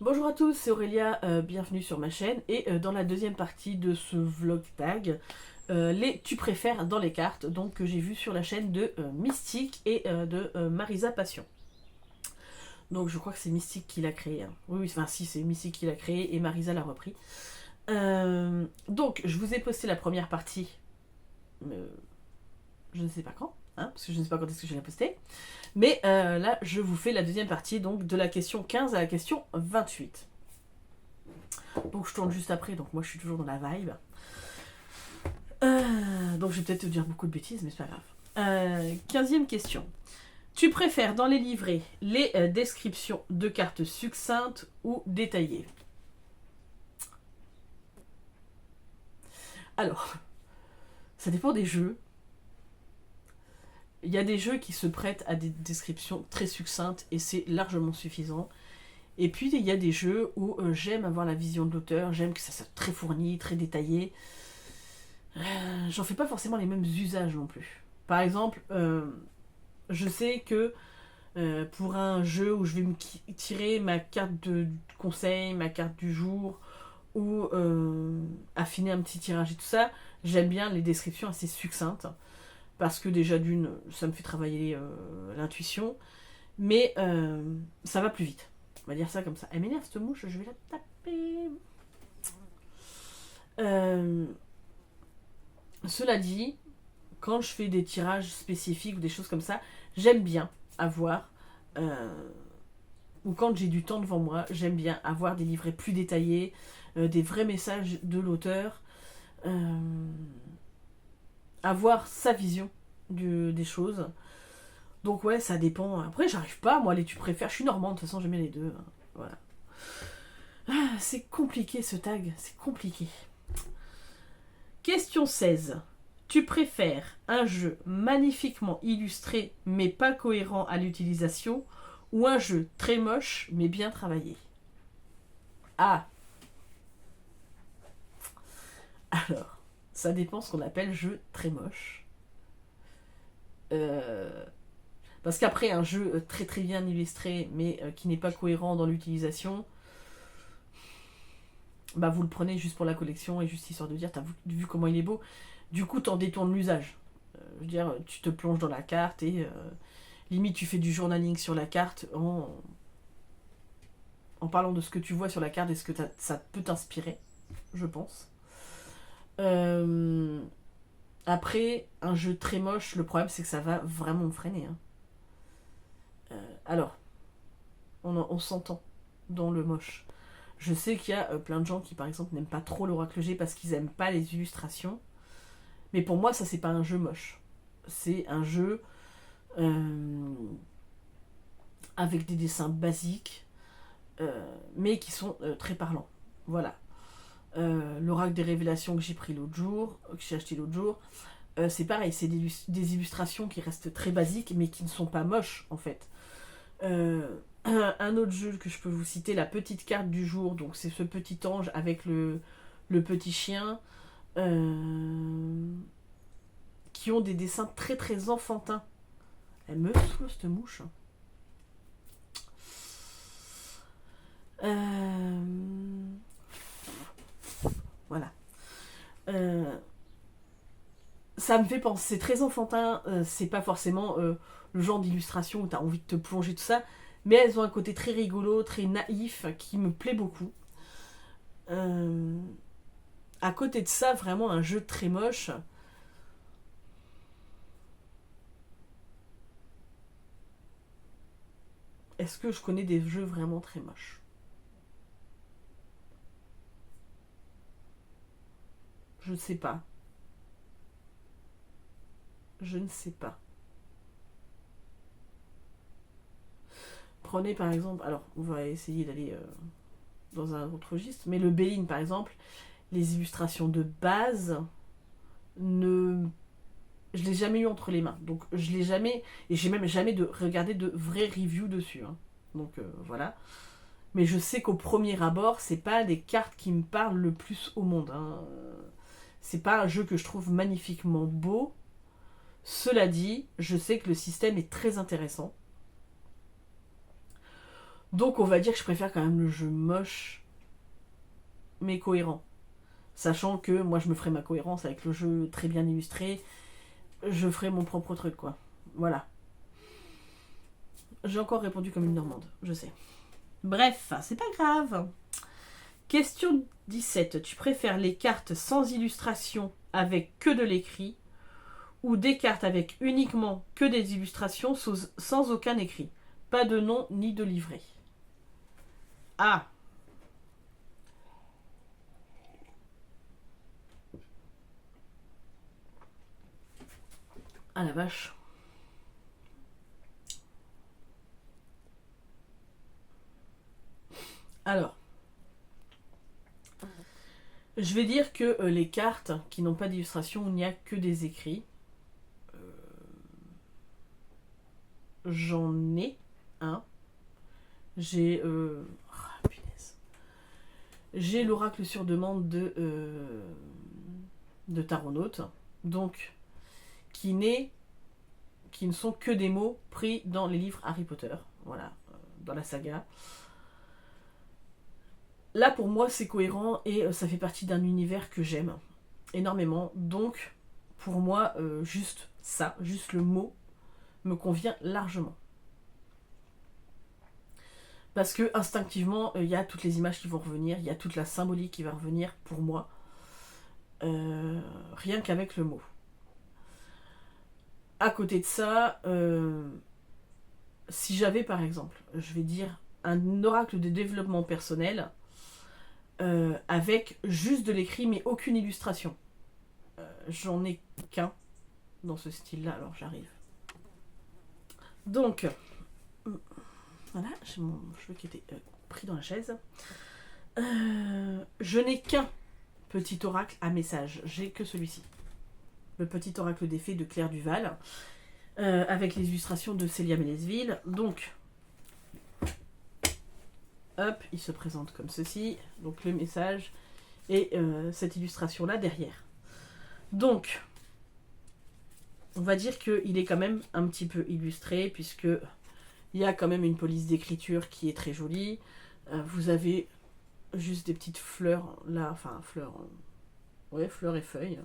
Bonjour à tous, c'est Aurélia, bienvenue sur ma chaîne et dans la deuxième partie de ce vlog tag, les tu préfères dans les cartes, donc que j'ai vu sur la chaîne de Mystique et de Marisa Passion. Donc je crois que c'est Mystique qui l'a créé, hein. Oui, enfin si, c'est Mystique qui l'a créé et Marisa l'a repris. Donc je vous ai posté la première partie, euh, je ne sais pas quand, hein, parce que je ne sais pas quand est-ce que je vais la poster. Mais là, je vous fais la deuxième partie, donc de la question 15 à la question 28. Donc je tourne juste après, donc moi je suis toujours dans la vibe. Donc je vais peut-être te dire beaucoup de bêtises, mais c'est pas grave. 15e question. Tu préfères dans les livrets les descriptions de cartes succinctes ou détaillées? Alors, ça dépend des jeux. Il y a des jeux qui se prêtent à des descriptions très succinctes et c'est largement suffisant. Et puis il y a des jeux où j'aime avoir la vision de l'auteur, j'aime que ça soit très fourni, très détaillé. J'en fais pas forcément les mêmes usages non plus. Par exemple, je sais que pour un jeu où je vais me tirer ma carte de conseil, ma carte du jour, ou affiner un petit tirage et tout ça, j'aime bien les descriptions assez succinctes. Parce que déjà d'une, ça me fait travailler l'intuition, mais ça va plus vite. On va dire ça comme ça. Elle m'énerve cette mouche, je vais la taper. Euh, Cela dit, quand je fais des tirages spécifiques ou des choses comme ça, j'aime bien avoir, ou quand j'ai du temps devant moi, j'aime bien avoir des livrets plus détaillés, des vrais messages de l'auteur, euh, avoir sa vision des choses. Donc ouais, ça dépend. Après, j'arrive pas, moi, les tu préfères. Je suis normande, de toute façon, j'aime bien les deux, hein. Voilà. Ah, c'est compliqué ce tag, c'est compliqué. Question 16. Tu préfères un jeu magnifiquement illustré mais pas cohérent à l'utilisation ou un jeu très moche mais bien travaillé? Ah, alors, ça dépend ce qu'on appelle jeu très moche. Euh, Parce qu'après, un jeu très très bien illustré mais qui n'est pas cohérent dans l'utilisation, bah vous le prenez juste pour la collection et juste histoire de dire, t'as vu comment il est beau. Du coup, t'en détournes l'usage. Je veux dire, tu te plonges dans la carte et limite tu fais du journaling sur la carte en parlant de ce que tu vois sur la carte et ce que ça peut t'inspirer, je pense. Euh, Après, un jeu très moche, le problème c'est que ça va vraiment me freiner, hein. Alors, on s'entend dans le moche. Je sais qu'il y a plein de gens qui, par exemple, n'aiment pas trop l'Oracle G parce qu'ils n'aiment pas les illustrations. Mais pour moi, ça, c'est pas un jeu moche. C'est un jeu avec des dessins basiques, mais qui sont très parlants. Voilà. L'Oracle des Révélations que j'ai pris l'autre jour, que j'ai acheté l'autre jour, c'est pareil, c'est des illustrations qui restent très basiques, mais qui ne sont pas moches, en fait. Un autre jeu que je peux vous citer, la petite carte du jour, donc c'est ce petit ange avec le petit chien, qui ont des dessins très très enfantins. Elle me saoule cette mouche. Euh, voilà. Euh, Ça me fait penser, c'est très enfantin, c'est pas forcément le genre d'illustration où t'as envie de te plonger tout ça, mais elles ont un côté très rigolo, très naïf, qui me plaît beaucoup. Euh, à côté de ça, vraiment un jeu très moche. Est-ce que je connais des jeux vraiment très moches? Je ne sais pas. Je ne sais pas. Prenez par exemple, alors on va essayer d'aller dans un autre registre, mais le Béline par exemple, les illustrations de base, ne, je l'ai jamais eu entre les mains. Donc je l'ai jamais, et j'ai même jamais regardé de vraies reviews dessus, hein. Donc voilà. Mais je sais qu'au premier abord, c'est pas des cartes qui me parlent le plus au monde, hein. C'est pas un jeu que je trouve magnifiquement beau. Cela dit, je sais que le système est très intéressant. Donc on va dire que je préfère quand même le jeu moche, mais cohérent. Sachant que moi je me ferai ma cohérence avec le jeu très bien illustré, je ferai mon propre truc quoi. Voilà. J'ai encore répondu comme une Normande, je sais. Bref, c'est pas grave. Question 17. Tu préfères les cartes sans illustration avec que de l'écrit ou des cartes avec uniquement que des illustrations sans aucun écrit? Pas de nom ni de livret. Ah. Ah la vache. Alors, je vais dire que les cartes qui n'ont pas d'illustration, il n'y a que des écrits. J'en ai un. J'ai. Punaise. J'ai l'oracle sur demande de Taronaute. Donc, qui ne sont que des mots pris dans les livres Harry Potter. Voilà, dans la saga. Là, pour moi, c'est cohérent et ça fait partie d'un univers que j'aime énormément. Donc, pour moi, juste ça, juste le mot, me convient largement. Parce que instinctivement, il y a toutes les images qui vont revenir, il y a toute la symbolique qui va revenir pour moi, rien qu'avec le mot. À côté de ça, si j'avais par exemple, je vais dire, un oracle de développement personnel, avec juste de l'écrit mais aucune illustration. J'en ai qu'un dans ce style-là, alors j'arrive. Donc, voilà, j'ai mon cheveu qui était pris dans la chaise. Je n'ai qu'un petit oracle à message, j'ai que celui-ci. Le petit oracle des fées de Claire Duval, avec les illustrations de Célia Ménesville. Donc, hop, il se présente comme ceci, donc le message et cette illustration là derrière. Donc, on va dire qu'il est quand même un petit peu illustré puisque il y a quand même une police d'écriture qui est très jolie. Vous avez juste des petites fleurs là, enfin fleurs, ouais, fleurs et feuilles,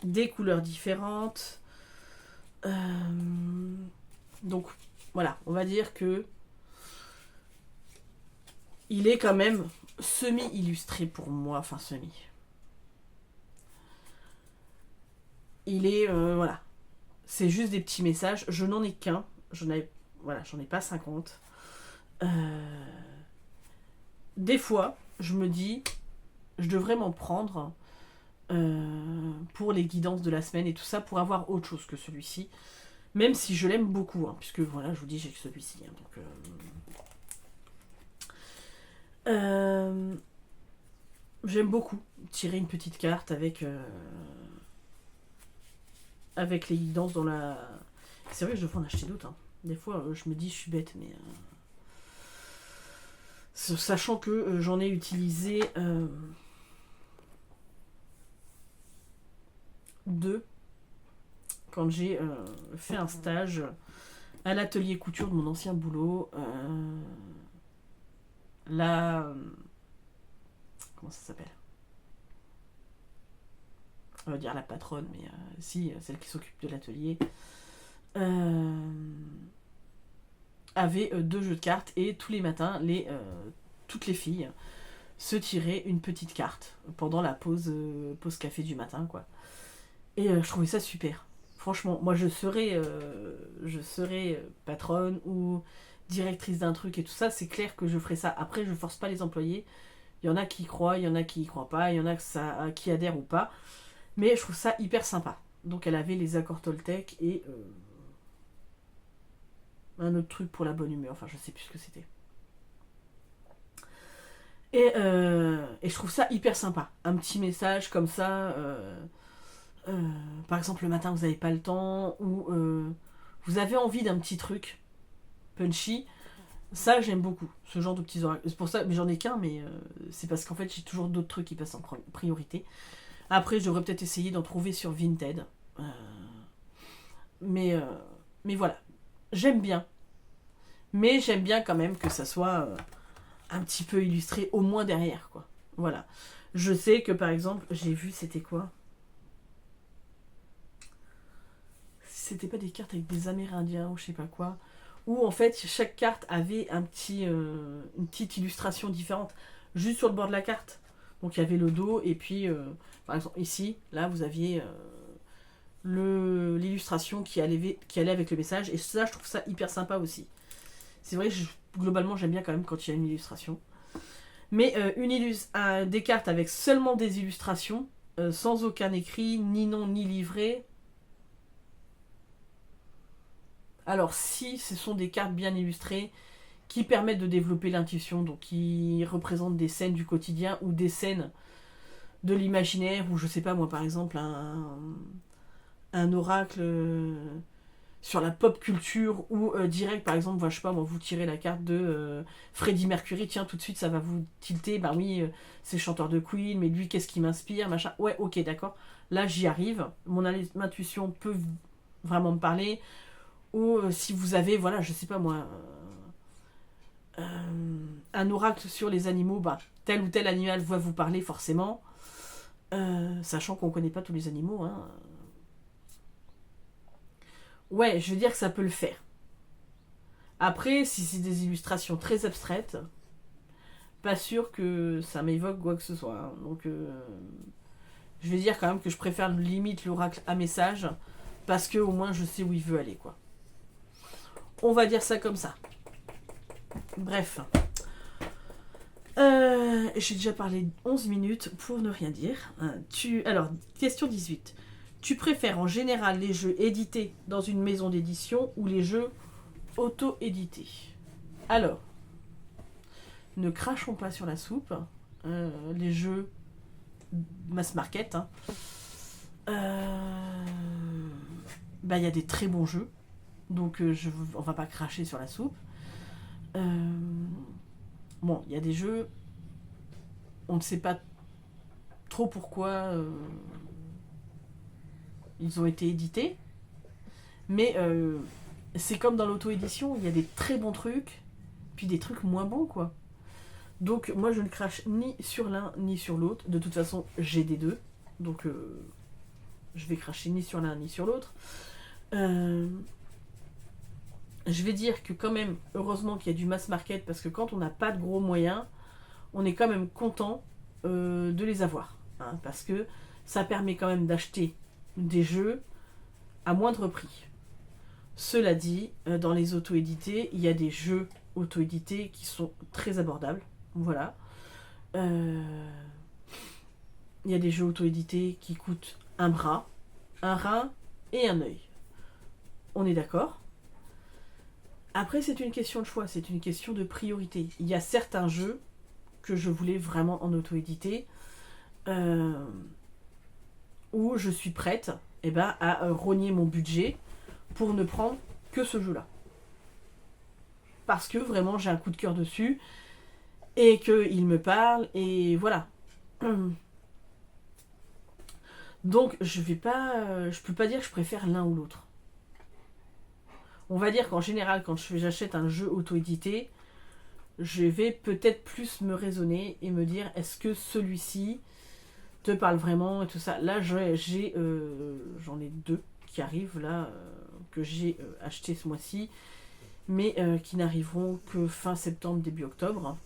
des couleurs différentes. Donc voilà, on va dire que il est quand même semi-illustré pour moi, enfin semi. Il est, voilà, c'est juste des petits messages, je n'en ai qu'un, j'en ai pas 50. Des fois, je me dis, je devrais m'en prendre pour les guidances de la semaine et tout ça, pour avoir autre chose que celui-ci. Même si je l'aime beaucoup, hein, puisque voilà, je vous dis, j'ai que celui-ci. Hein, donc, j'aime beaucoup tirer une petite carte avec les guidances dans la... C'est vrai que je devrais en acheter d'autres. Hein. Des fois, je me dis, je suis bête, mais... Sachant que j'en ai utilisé 2 quand j'ai fait un stage à l'atelier couture de mon ancien boulot. Comment ça s'appelle? On va dire la patronne, mais si, celle qui s'occupe de l'atelier, avait 2 jeux de cartes et tous les matins, toutes les filles se tiraient une petite carte pendant la pause café du matin, quoi. Et je trouvais ça super. Franchement, moi je serais patronne ou directrice d'un truc et tout ça, c'est clair que je ferais ça. Après, je force pas les employés. Il y en a qui y croient, il y en a qui y croient pas, il y en a qui adhèrent ou pas. Mais je trouve ça hyper sympa. Donc elle avait les accords Toltec et un autre truc pour la bonne humeur. Enfin, je sais plus ce que c'était. Et je trouve ça hyper sympa. Un petit message comme ça. Par exemple, le matin, vous n'avez pas le temps ou vous avez envie d'un petit truc punchy. Ça, j'aime beaucoup, ce genre de petits oracles. C'est pour ça, mais j'en ai qu'un, mais c'est parce qu'en fait, j'ai toujours d'autres trucs qui passent en priorité. Après, je devrais peut-être essayer d'en trouver sur Vinted. Mais voilà. J'aime bien. Mais j'aime bien quand même que ça soit un petit peu illustré, au moins derrière, quoi. Voilà. Je sais que par exemple, j'ai vu, c'était quoi? C'était pas des cartes avec des Amérindiens ou je sais pas quoi. Où en fait, chaque carte avait une petite illustration différente, juste sur le bord de la carte. Donc il y avait le dos, et puis, par exemple, ici, là, vous aviez l'illustration qui allait avec le message. Et ça, je trouve ça hyper sympa aussi. C'est vrai, globalement, j'aime bien quand même quand il y a une illustration. Mais des cartes avec seulement des illustrations, sans aucun écrit, ni nom, ni livret. Alors, si ce sont des cartes bien illustrées, qui permettent de développer l'intuition, donc qui représentent des scènes du quotidien ou des scènes de l'imaginaire, ou je sais pas moi, par exemple, un oracle sur la pop culture, ou direct, par exemple, je sais pas moi, vous tirez la carte de Freddie Mercury, tiens, tout de suite ça va vous tilter, bah oui, c'est chanteur de Queen, mais lui, qu'est-ce qui m'inspire, machin. Ouais, ok, d'accord, là j'y arrive, mon intuition peut vraiment me parler, ou si vous avez, voilà, je sais pas moi, un oracle sur les animaux, bah, tel ou tel animal va vous parler forcément, sachant qu'on connaît pas tous les animaux, hein. Ouais, je veux dire que ça peut le faire. Après, si c'est des illustrations très abstraites, pas sûr que ça m'évoque quoi que ce soit, hein. Donc, je vais dire quand même que je préfère limite l'oracle à message, parce que au moins je sais où il veut aller, quoi. On va dire ça comme ça. Bref. J'ai déjà parlé 11 minutes pour ne rien dire. Alors, question 18. Tu préfères en général les jeux édités dans une maison d'édition ou les jeux auto-édités? Alors, ne crachons pas sur la soupe. Les jeux mass market, hein. Bah, y a des très bons jeux. Donc, on va pas cracher sur la soupe. Bon, il y a des jeux, on ne sait pas trop pourquoi ils ont été édités, mais c'est comme dans l'auto-édition, il y a des très bons trucs, puis des trucs moins bons, quoi. Donc moi je ne crache ni sur l'un ni sur l'autre, de toute façon j'ai des deux, donc je vais cracher ni sur l'un ni sur l'autre. Je vais dire que quand même, heureusement qu'il y a du mass market, parce que quand on n'a pas de gros moyens, on est quand même content de les avoir, hein, parce que ça permet quand même d'acheter des jeux à moindre prix. Cela dit, dans les auto-édités, il y a des jeux auto-édités qui sont très abordables. Voilà. Il y a des jeux auto-édités qui coûtent un bras, un rein et un œil. On est d'accord? Après, c'est une question de choix, c'est une question de priorité. Il y a certains jeux que je voulais vraiment en auto-édité, où je suis prête à rogner mon budget pour ne prendre que ce jeu-là. Parce que vraiment j'ai un coup de cœur dessus, et qu'il me parle, et voilà. Donc je peux pas dire que je préfère l'un ou l'autre. On va dire qu'en général, quand j'achète un jeu auto-édité, je vais peut-être plus me raisonner et me dire, est-ce que celui-ci te parle vraiment et tout ça. Là, j'en ai deux qui arrivent là, que j'ai acheté ce mois-ci, mais qui n'arriveront que fin septembre, début octobre.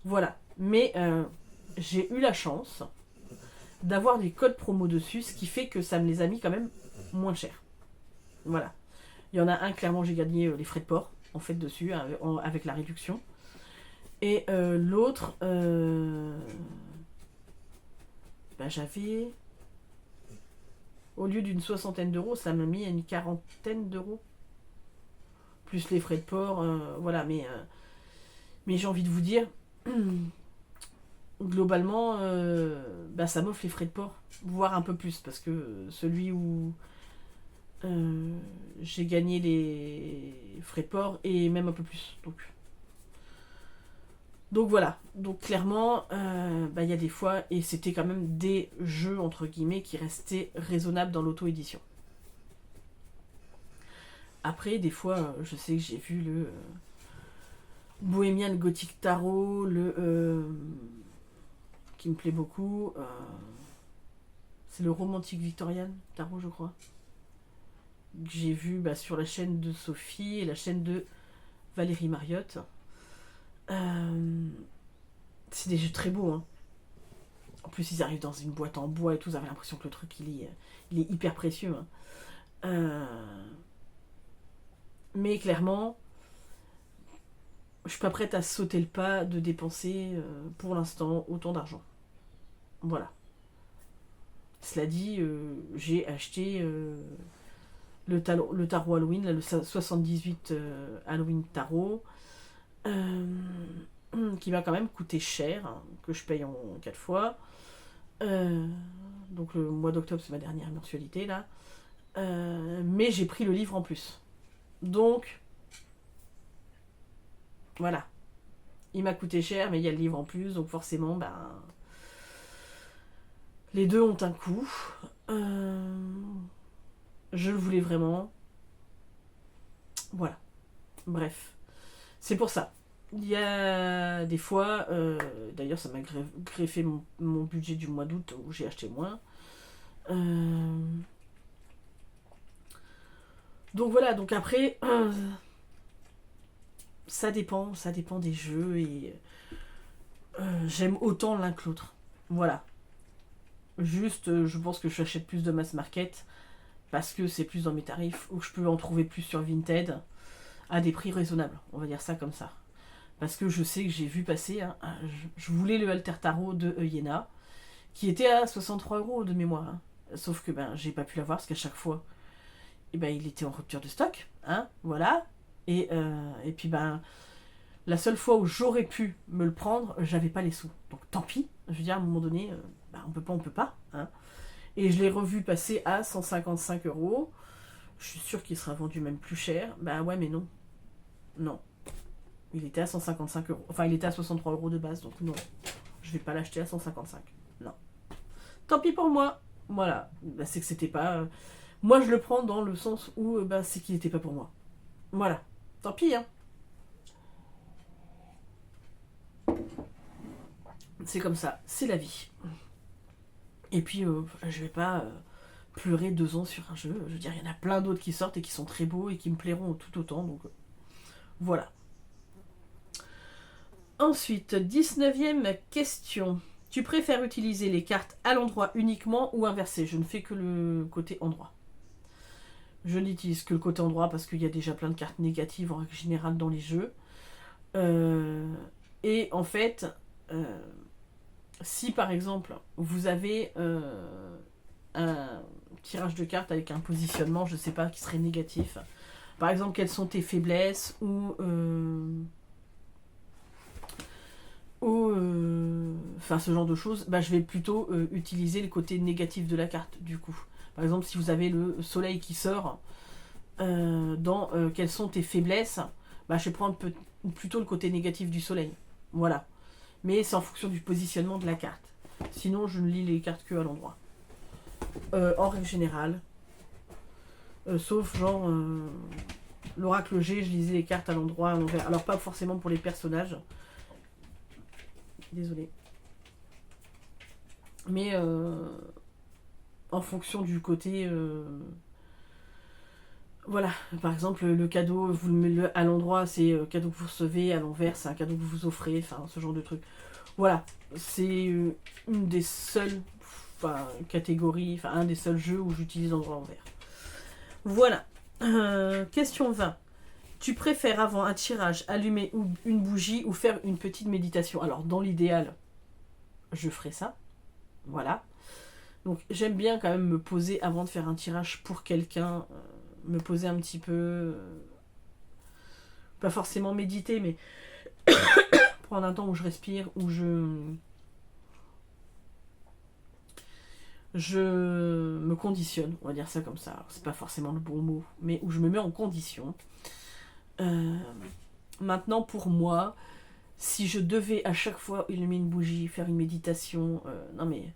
Voilà. Mais j'ai eu la chance d'avoir des codes promo dessus, ce qui fait que ça me les a mis quand même moins cher. Voilà. Il y en a un, clairement, j'ai gagné les frais de port, en fait, dessus, avec la réduction. Et l'autre, j'avais... Au lieu d'une 60aine d'euros, ça m'a mis à une 40aine d'euros. Plus les frais de port, voilà. Mais j'ai envie de vous dire, globalement, ça m'offre les frais de port, voire un peu plus, parce que celui où j'ai gagné les frais de port et même un peu plus. Donc voilà. Donc clairement, y a des fois, et c'était quand même des jeux entre guillemets qui restaient raisonnables dans l'auto-édition. Après, des fois, je sais que j'ai vu le Bohemian Gothic Tarot, qui me plaît beaucoup. C'est le Romantique Victorian Tarot, je crois. Que j'ai vu sur la chaîne de Sophie et la chaîne de Valérie Mariotte. C'est des jeux très beaux, hein. En plus, ils arrivent dans une boîte en bois et tout. Vous avez l'impression que le truc, il est hyper précieux, hein. Mais clairement, je suis pas prête à sauter le pas de dépenser, pour l'instant, autant d'argent. Voilà. Cela dit, j'ai acheté le tarot Halloween, là, le 78 Halloween tarot, qui m'a quand même coûté cher, hein, que je paye en 4 fois. Donc le mois d'octobre, c'est ma dernière mensualité là. Mais j'ai pris le livre en plus. Donc, voilà. Il m'a coûté cher, mais il y a le livre en plus, donc forcément, les deux ont un coût. Je le voulais vraiment. Voilà. Bref. C'est pour ça. Il y a des fois, d'ailleurs ça m'a greffé mon budget du mois d'août où j'ai acheté moins. Donc voilà, donc après, ça dépend des jeux et j'aime autant l'un que l'autre. Voilà. Juste, je pense que j'achète plus de mass market parce que c'est plus dans mes tarifs ou je peux en trouver plus sur Vinted à des prix raisonnables. On va dire ça comme ça. Parce que je sais que j'ai vu passer, hein, je voulais le Alter Tarot de Iéna, qui était à 63 € de mémoire. Hein. Sauf que j'ai pas pu l'avoir parce qu'à chaque fois, il était en rupture de stock. Hein, voilà. Et puis la seule fois où j'aurais pu me le prendre, j'avais pas les sous. Donc tant pis. Je veux dire, à un moment donné, on peut pas. Hein. Et je l'ai revu passer à 155 €. Je suis sûre qu'il sera vendu même plus cher. Ouais, mais non. Non. Il était à 155 €. Enfin, il était à 63 € de base, donc non. Je vais pas l'acheter à 155. Non. Tant pis pour moi. Voilà. C'est que c'était pas. Moi, je le prends dans le sens où c'est qu'il était pas pour moi. Voilà. Tant pis, hein. C'est comme ça. C'est la vie. Et puis, je vais pas pleurer 2 ans sur un jeu. Je veux dire, il y en a plein d'autres qui sortent et qui sont très beaux et qui me plairont tout autant. Donc, voilà. Ensuite, 19e question. Tu préfères utiliser les cartes à l'endroit uniquement ou inversé? Je ne fais que le côté endroit. Je n'utilise que le côté endroit parce qu'il y a déjà plein de cartes négatives en règle générale dans les jeux. Et en fait, si par exemple vous avez un tirage de cartes avec un positionnement, je ne sais pas, qui serait négatif. Par exemple, quelles sont tes faiblesses ou enfin ce genre de choses, je vais plutôt utiliser le côté négatif de la carte du coup. Par exemple, si vous avez le soleil qui sort dans quelles sont tes faiblesses, je vais prendre plutôt le côté négatif du soleil. Voilà. Mais c'est en fonction du positionnement de la carte. Sinon, je ne lis les cartes que à l'endroit. En règle générale. Sauf genre l'oracle G, je lisais les cartes à l'endroit, à l'envers. Alors pas forcément pour les personnages. Désolée. Mais en fonction du côté... voilà, par exemple, le cadeau, vous le mettez à l'endroit, c'est cadeau que vous recevez, à l'envers, c'est un cadeau que vous offrez, enfin, ce genre de truc. Voilà, c'est une des seules catégories, un des seuls jeux où j'utilise l'endroit à l'envers. Voilà. Question 20. Tu préfères avant un tirage allumer une bougie ou faire une petite méditation? Alors, dans l'idéal, je ferai ça. Voilà. Donc, j'aime bien quand même me poser avant de faire un tirage pour quelqu'un, me poser un petit peu, pas forcément méditer, mais prendre un temps où je respire, où je me conditionne, on va dire ça comme ça. Alors, c'est pas forcément le bon mot, mais où je me mets en condition. Maintenant, pour moi, si je devais à chaque fois allumer une bougie, faire une méditation, non mais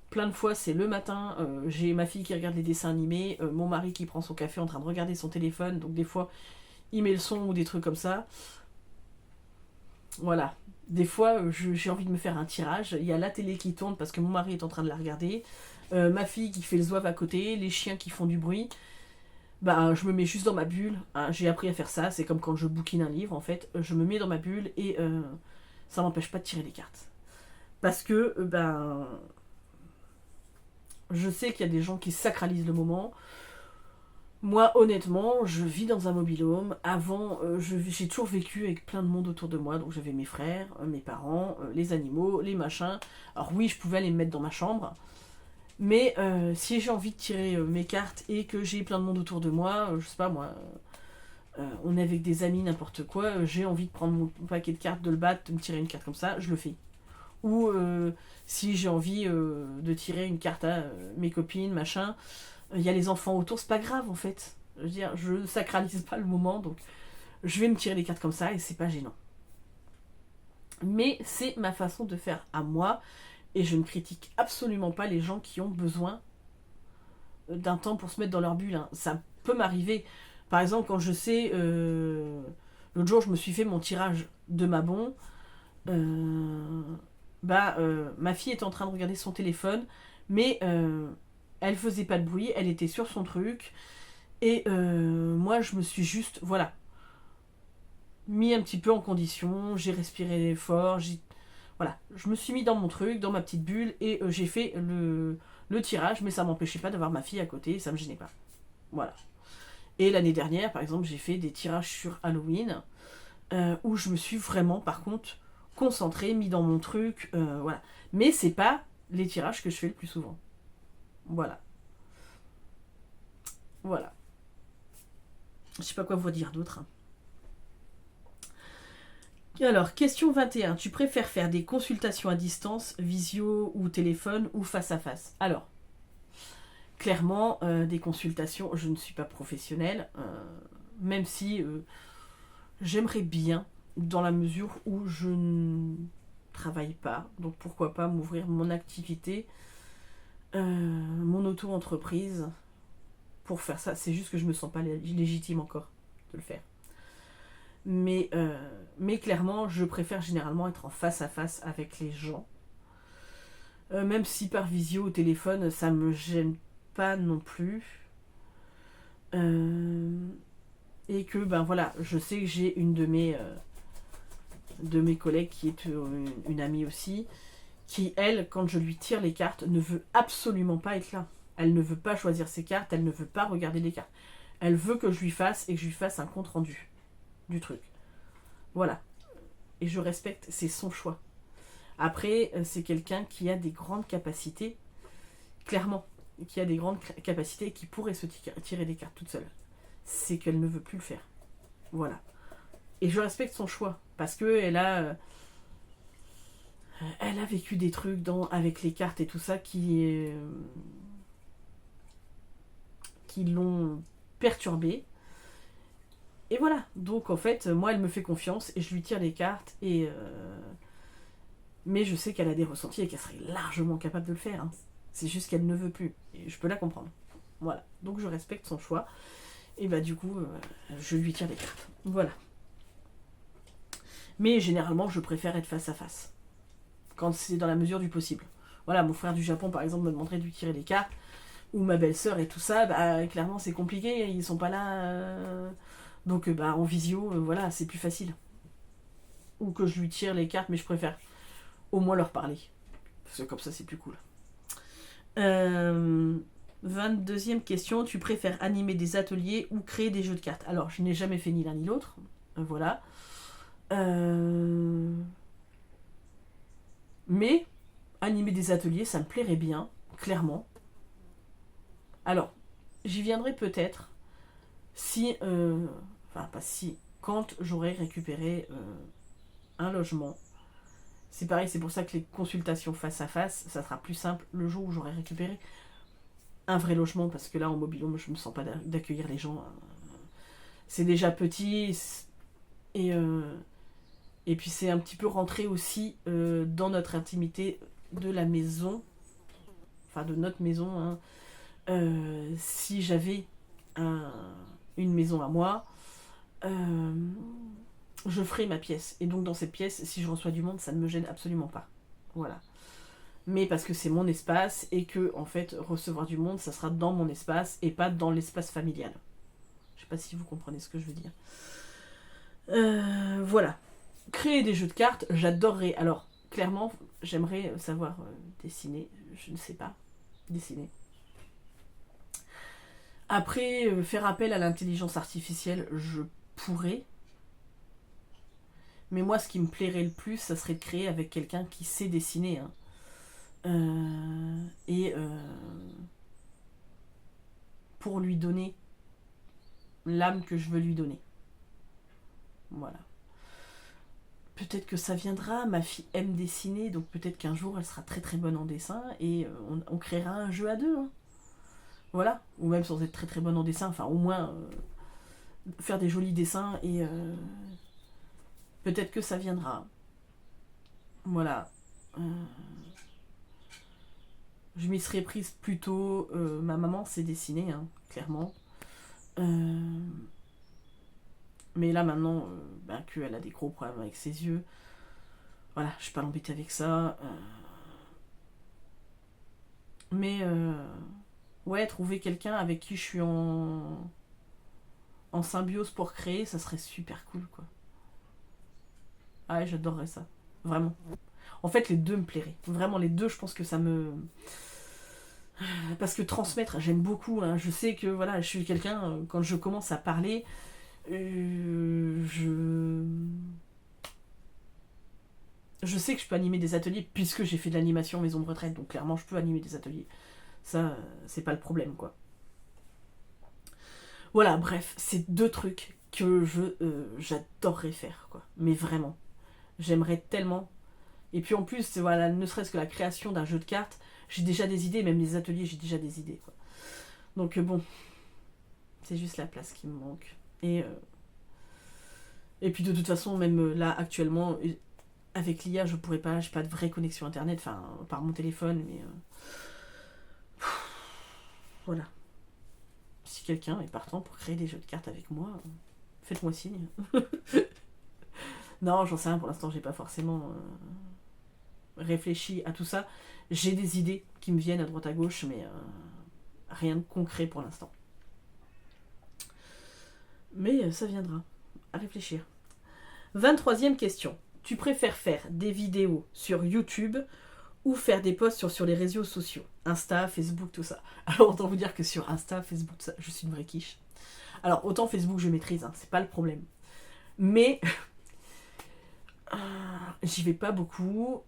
plein de fois, c'est le matin, j'ai ma fille qui regarde les dessins animés, mon mari qui prend son café en train de regarder son téléphone, donc des fois, il met le son ou des trucs comme ça. Voilà. Des fois, j'ai envie de me faire un tirage. Il y a la télé qui tourne parce que mon mari est en train de la regarder. Ma fille qui fait le zouave à côté, les chiens qui font du bruit. Bah, je me mets juste dans ma bulle. Hein, j'ai appris à faire ça. C'est comme quand je bouquine un livre, en fait. Je me mets dans ma bulle et ça m'empêche pas de tirer les cartes. Parce que, je sais qu'il y a des gens qui sacralisent le moment. Moi, honnêtement, je vis dans un mobil-home. Avant, j'ai toujours vécu avec plein de monde autour de moi. Donc j'avais mes frères, mes parents, les animaux, les machins. Alors oui, je pouvais aller me mettre dans ma chambre. Mais si j'ai envie de tirer mes cartes et que j'ai plein de monde autour de moi, je sais pas moi, on est avec des amis, n'importe quoi, j'ai envie de prendre mon paquet de cartes, de le battre, de me tirer une carte comme ça, je le fais. Ou si j'ai envie de tirer une carte à mes copines, machin, il y a les enfants autour, c'est pas grave en fait. Je veux dire, je sacralise pas le moment, donc je vais me tirer les cartes comme ça et c'est pas gênant. Mais c'est ma façon de faire à moi et je ne critique absolument pas les gens qui ont besoin d'un temps pour se mettre dans leur bulle. Hein. Ça peut m'arriver. Par exemple, quand je sais, l'autre jour je me suis fait mon tirage de Mabon, ma fille était en train de regarder son téléphone, mais elle faisait pas de bruit, elle était sur son truc, et moi je me suis juste, voilà, mis un petit peu en condition, j'ai respiré fort, voilà, je me suis mis dans mon truc, dans ma petite bulle, et j'ai fait le tirage, mais ça m'empêchait pas d'avoir ma fille à côté, ça me gênait pas. Voilà. Et l'année dernière, par exemple, j'ai fait des tirages sur Halloween, où je me suis vraiment, par contre, concentrée, mis dans mon truc, voilà. Mais c'est pas les tirages que je fais le plus souvent. Voilà. Voilà. Je sais pas quoi vous dire d'autre. Alors, question 21. Tu préfères faire des consultations à distance, visio ou téléphone ou face à face? Alors, clairement, des consultations, je ne suis pas professionnelle, même si j'aimerais bien, dans la mesure où je ne travaille pas, donc pourquoi pas m'ouvrir mon activité, mon auto-entreprise pour faire ça. C'est juste que je me sens pas légitime encore de le faire. Mais clairement, je préfère généralement être en face à face avec les gens. Même si par visio ou téléphone, ça me gêne pas non plus. Et que, voilà, je sais que j'ai une de mes collègues qui est une amie aussi, qui, elle, quand je lui tire les cartes, ne veut absolument pas être là. Elle ne veut pas choisir ses cartes, elle ne veut pas regarder les cartes. Elle veut que je lui fasse et que je lui fasse un compte rendu du truc. Voilà. Et je respecte, c'est son choix. Après, c'est quelqu'un qui a des grandes capacités, clairement, qui a des grandes capacités et qui pourrait se tirer des cartes toute seule. C'est qu'elle ne veut plus le faire. Voilà. Et je respecte son choix, parce que elle a vécu des trucs avec les cartes et tout ça qui l'ont perturbée. Et voilà, donc en fait, moi elle me fait confiance et je lui tire les cartes mais je sais qu'elle a des ressentis et qu'elle serait largement capable de le faire. Hein. C'est juste qu'elle ne veut plus. Et je peux la comprendre. Voilà, donc je respecte son choix. Et du coup, je lui tire les cartes. Voilà. Mais généralement, je préfère être face à face. Quand c'est dans la mesure du possible. Voilà, mon frère du Japon, par exemple, me demanderait de lui tirer les cartes. Ou ma belle-sœur et tout ça, clairement, c'est compliqué. Ils sont pas là. Donc, en visio, voilà, c'est plus facile. Ou que je lui tire les cartes, mais je préfère au moins leur parler. Parce que comme ça, c'est plus cool. 22e question. Tu préfères animer des ateliers ou créer des jeux de cartes? Alors, je n'ai jamais fait ni l'un ni l'autre. Voilà. Mais animer des ateliers, ça me plairait bien, clairement. Alors, j'y viendrai peut-être si... pas si... Quand j'aurai récupéré un logement. C'est pareil, c'est pour ça que les consultations face à face, ça sera plus simple le jour où j'aurai récupéré un vrai logement, parce que là, en mobil-home, je me sens pas d'accueillir les gens. C'est déjà petit, et puis c'est un petit peu rentré aussi dans notre intimité de la maison. enfin de notre maison, hein, si j'avais une maison à moi, je ferais ma pièce. Et donc dans cette pièce, si je reçois du monde, ça ne me gêne absolument pas. Voilà. Mais parce que c'est mon espace et que, en fait, recevoir du monde, ça sera dans mon espace et pas dans l'espace familial. Je sais pas si vous comprenez ce que je veux dire. Voilà. Créer des jeux de cartes, j'adorerais. Alors, clairement, j'aimerais savoir dessiner. Je ne sais pas dessiner. Après, faire appel à l'intelligence artificielle, je pourrais. Mais moi, ce qui me plairait le plus, ça serait de créer avec quelqu'un qui sait dessiner. Hein. Et pour lui donner l'âme que je veux lui donner. Voilà. Peut-être que ça viendra, ma fille aime dessiner, donc peut-être qu'un jour elle sera très très bonne en dessin et on créera un jeu à deux. Hein. Voilà. Ou même sans être très très bonne en dessin, enfin au moins faire des jolis dessins et peut-être que ça viendra. Voilà. Je m'y serais prise plus tôt. Ma maman sait dessiner, hein, clairement. Mais là maintenant, qu'elle a des gros problèmes avec ses yeux. Voilà, je vais pas l'embêter avec ça. Mais ouais, trouver quelqu'un avec qui je suis en symbiose pour créer, ça serait super cool, quoi. Ah ouais, j'adorerais ça. Vraiment. En fait, les deux me plairaient. Vraiment, les deux, je pense que ça me... Parce que transmettre, j'aime beaucoup. Hein. Je sais que voilà, je suis quelqu'un, quand je commence à parler, je sais que je peux animer des ateliers puisque j'ai fait de l'animation maison de retraite, donc clairement je peux animer des ateliers. Ça, c'est pas le problème, quoi. Voilà, bref, c'est deux trucs que j'adorerais faire, quoi. Mais vraiment, j'aimerais tellement. Et puis en plus, voilà, ne serait-ce que la création d'un jeu de cartes, j'ai déjà des idées, même les ateliers, j'ai déjà des idées, quoi. Donc bon, c'est juste la place qui me manque. Et puis de toute façon, même là, actuellement, avec l'IA, je pourrais pas, j'ai pas de vraie connexion internet, enfin, par mon téléphone, mais... voilà. Si quelqu'un est partant pour créer des jeux de cartes avec moi, faites-moi signe. Non, j'en sais rien, pour l'instant, j'ai pas forcément réfléchi à tout ça. J'ai des idées qui me viennent à droite à gauche, mais rien de concret pour l'instant. Mais ça viendra. À réfléchir. 23e question. Tu préfères faire des vidéos sur YouTube ou faire des posts sur les réseaux sociaux, Insta, Facebook, tout ça. Alors autant vous dire que sur Insta, Facebook, ça, je suis une vraie quiche. Alors autant Facebook je maîtrise, hein, c'est pas le problème. Mais j'y vais pas beaucoup.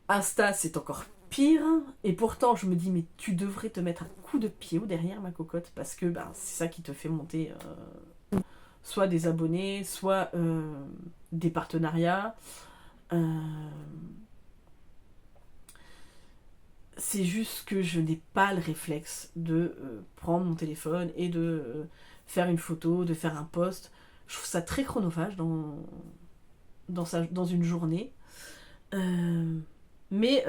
Insta c'est encore pire. Et pourtant je me dis mais tu devrais te mettre un coup de pied au derrière ma cocotte parce que c'est ça qui te fait monter soit des abonnés, soit des partenariats. C'est juste que je n'ai pas le réflexe de prendre mon téléphone et de faire une photo, de faire un post. Je trouve ça très chronophage dans une journée. Mais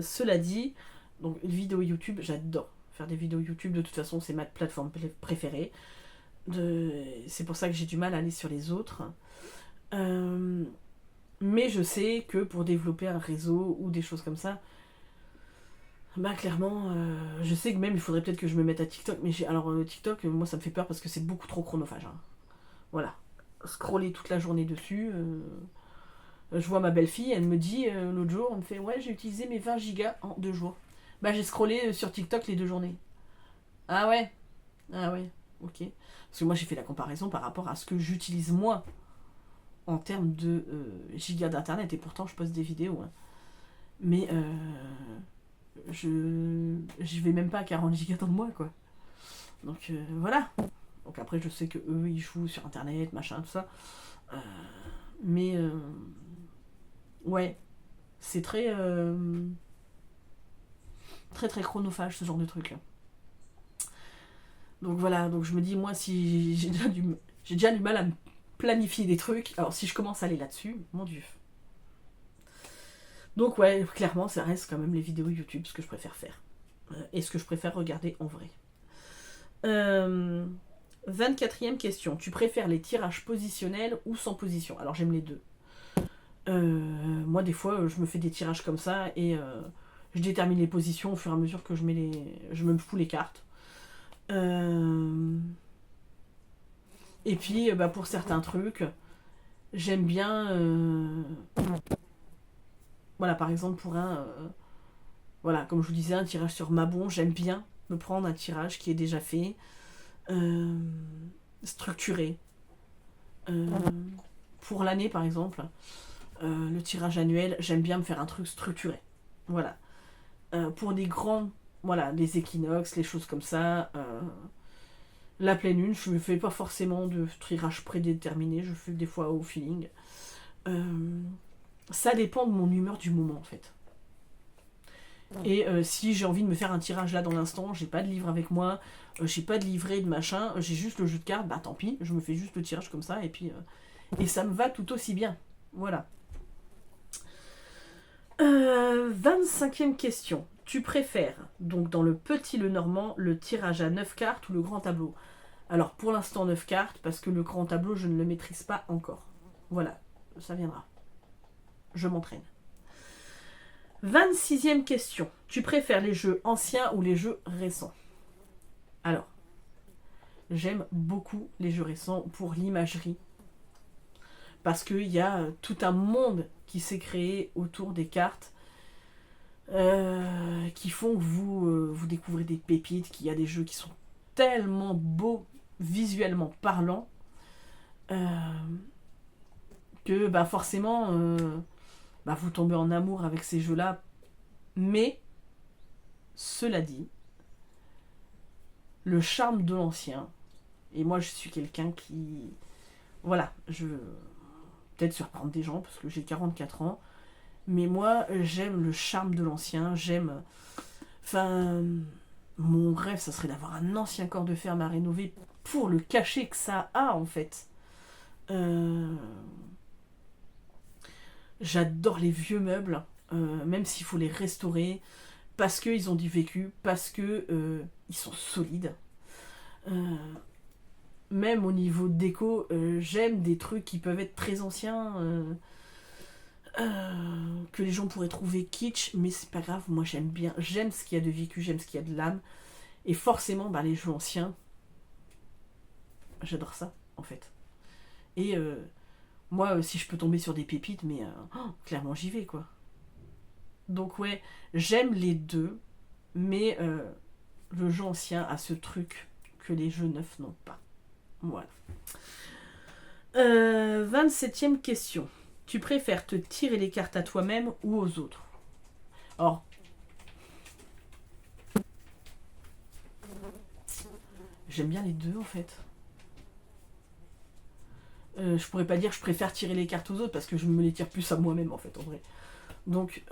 cela dit, donc une vidéo YouTube, j'adore faire des vidéos YouTube. De toute façon, c'est ma plateforme préférée. C'est pour ça que j'ai du mal à aller sur les autres. Mais je sais que pour développer un réseau ou des choses comme ça, clairement, je sais que même il faudrait peut-être que je me mette à TikTok, mais TikTok, moi ça me fait peur parce que c'est beaucoup trop chronophage. Hein. Voilà. Scroller toute la journée dessus. Je vois ma belle-fille, elle me dit l'autre jour, elle me fait ouais, j'ai utilisé mes 20 gigas en 2 jours. J'ai scrollé sur TikTok les 2 journées. Ah ouais. Ah ouais, ok. Parce que moi j'ai fait la comparaison par rapport à ce que j'utilise moi en termes de gigas d'internet et pourtant je poste des vidéos. Hein. Mais je vais même pas à 40 gigas dans le mois, quoi. Donc voilà. Donc après je sais que eux ils jouent sur internet, machin, tout ça. Mais ouais, c'est très très très chronophage ce genre de truc là. Donc voilà, donc je me dis moi si j'ai déjà du mal à me planifier des trucs, alors si je commence à aller là-dessus, mon dieu. Donc ouais, clairement, ça reste quand même les vidéos YouTube, ce que je préfère faire. Et ce que je préfère regarder en vrai. 24e question. Tu préfères les tirages positionnels ou sans position? Alors j'aime les deux. Moi, des fois, je me fais des tirages comme ça et je détermine les positions au fur et à mesure que je me fous les cartes. Et puis, pour certains trucs, j'aime bien... Voilà, par exemple, pour voilà, comme je vous disais, un tirage sur Mabon, j'aime bien me prendre un tirage qui est déjà fait, structuré. Pour l'année, par exemple, le tirage annuel, j'aime bien me faire un truc structuré. Voilà. Pour des grands, voilà, les équinoxes, les choses comme ça, la pleine lune, je ne fais pas forcément de tirage prédéterminé, je fais des fois au feeling. Ça dépend de mon humeur du moment, en fait. Et si j'ai envie de me faire un tirage là dans l'instant, j'ai pas de livre avec moi, j'ai pas de livret de machin, j'ai juste le jeu de cartes, bah tant pis, je me fais juste le tirage comme ça et puis et ça me va tout aussi bien. Voilà. 25e question. Tu préfères, donc dans le petit Lenormand, le tirage à 9 cartes ou le grand tableau? Alors pour l'instant 9 cartes, parce que le grand tableau, je ne le maîtrise pas encore. Voilà, ça viendra. Je m'entraîne. 26e question. Tu préfères les jeux anciens ou les jeux récents? Alors, j'aime beaucoup les jeux récents pour l'imagerie. Parce qu'il y a tout un monde qui s'est créé autour des cartes qui font que vous découvrez des pépites, qu'il y a des jeux qui sont tellement beaux, visuellement parlants, que forcément, vous tombez en amour avec ces jeux-là. Mais, cela dit, le charme de l'ancien, et moi je suis quelqu'un qui... Voilà, je veux peut-être surprendre des gens parce que j'ai 44 ans, mais moi j'aime le charme de l'ancien, j'aime... Enfin, mon rêve, ça serait d'avoir un ancien corps de ferme à rénover pour le cachet que ça a en fait. J'adore les vieux meubles, même s'il faut les restaurer, parce qu'ils ont du vécu, parce que ils sont solides. Même au niveau déco, j'aime des trucs qui peuvent être très anciens, que les gens pourraient trouver kitsch, mais c'est pas grave, moi j'aime bien, j'aime ce qu'il y a de vécu, j'aime ce qu'il y a de l'âme, et forcément les jeux anciens, j'adore ça en fait. Et moi, si je peux tomber sur des pépites, mais clairement j'y vais quoi. Donc ouais, j'aime les deux, mais le jeu ancien a ce truc que les jeux neufs n'ont pas. Voilà. 27e question. Tu préfères te tirer les cartes à toi-même ou aux autres? Or, j'aime bien les deux en fait. Je pourrais pas dire je préfère tirer les cartes aux autres parce que je me les tire plus à moi-même en fait en vrai. Donc,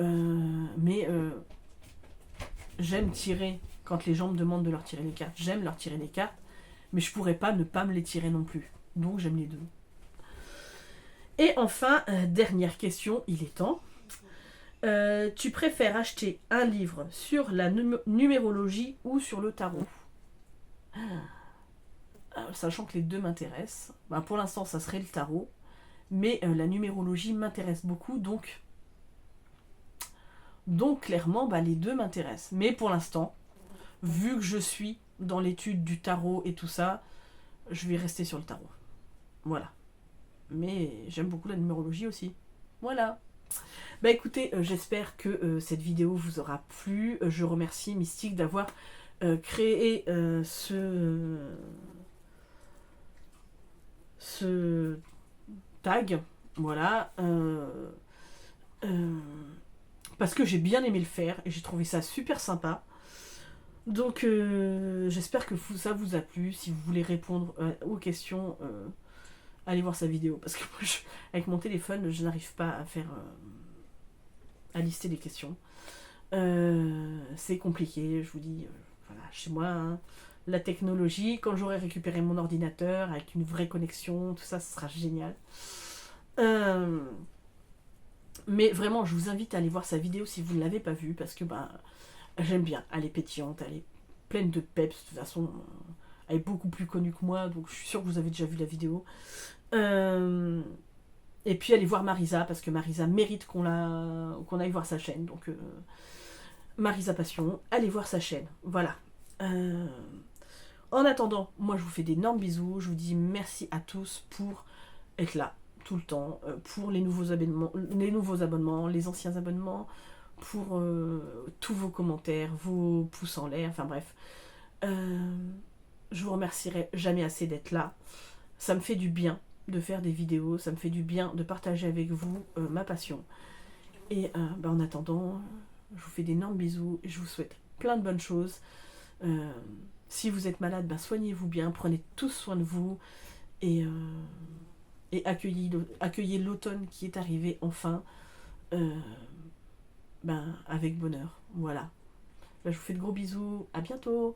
j'aime tirer quand les gens me demandent de leur tirer les cartes. J'aime leur tirer les cartes, mais je pourrais pas ne pas me les tirer non plus. Donc j'aime les deux. Et enfin, dernière question, il est temps. Tu préfères acheter un livre sur la numérologie ou sur le tarot? Sachant que les deux m'intéressent. Pour l'instant, ça serait le tarot. Mais la numérologie m'intéresse beaucoup, donc clairement, les deux m'intéressent. Mais pour l'instant, vu que je suis dans l'étude du tarot et tout ça, je vais rester sur le tarot. Voilà. Mais j'aime beaucoup la numérologie aussi. Voilà. Écoutez, j'espère que cette vidéo vous aura plu. Je remercie Mystique d'avoir créé ce tag. Voilà. Parce que j'ai bien aimé le faire et j'ai trouvé ça super sympa. Donc j'espère que ça vous a plu. Si vous voulez répondre aux questions, allez voir sa vidéo. Parce que moi, avec mon téléphone, je n'arrive pas à faire... à lister les questions. C'est compliqué, je vous dis. Voilà, chez moi, hein, la technologie, quand j'aurai récupéré mon ordinateur avec une vraie connexion, tout ça, ce sera génial. Mais vraiment, je vous invite à aller voir sa vidéo si vous ne l'avez pas vue, parce que j'aime bien. Elle est pétillante, elle est pleine de peps. De toute façon, elle est beaucoup plus connue que moi, donc je suis sûre que vous avez déjà vu la vidéo. Et puis allez voir Marisa, parce que Marisa mérite qu'on aille voir sa chaîne. Donc Marisa Passion, allez voir sa chaîne. Voilà. En attendant, moi je vous fais d'énormes bisous. Je vous dis merci à tous pour être là tout le temps, pour les nouveaux abonnements, les anciens abonnements, pour tous vos commentaires, vos pouces en l'air, enfin bref. Je vous remercierai jamais assez d'être là. Ça me fait du bien de faire des vidéos, ça me fait du bien de partager avec vous ma passion. Et en attendant, je vous fais d'énormes bisous et je vous souhaite plein de bonnes choses. Si vous êtes malade, soignez-vous bien, prenez tous soin de vous et accueillez l'automne qui est arrivé enfin avec bonheur. Voilà. Je vous fais de gros bisous, à bientôt.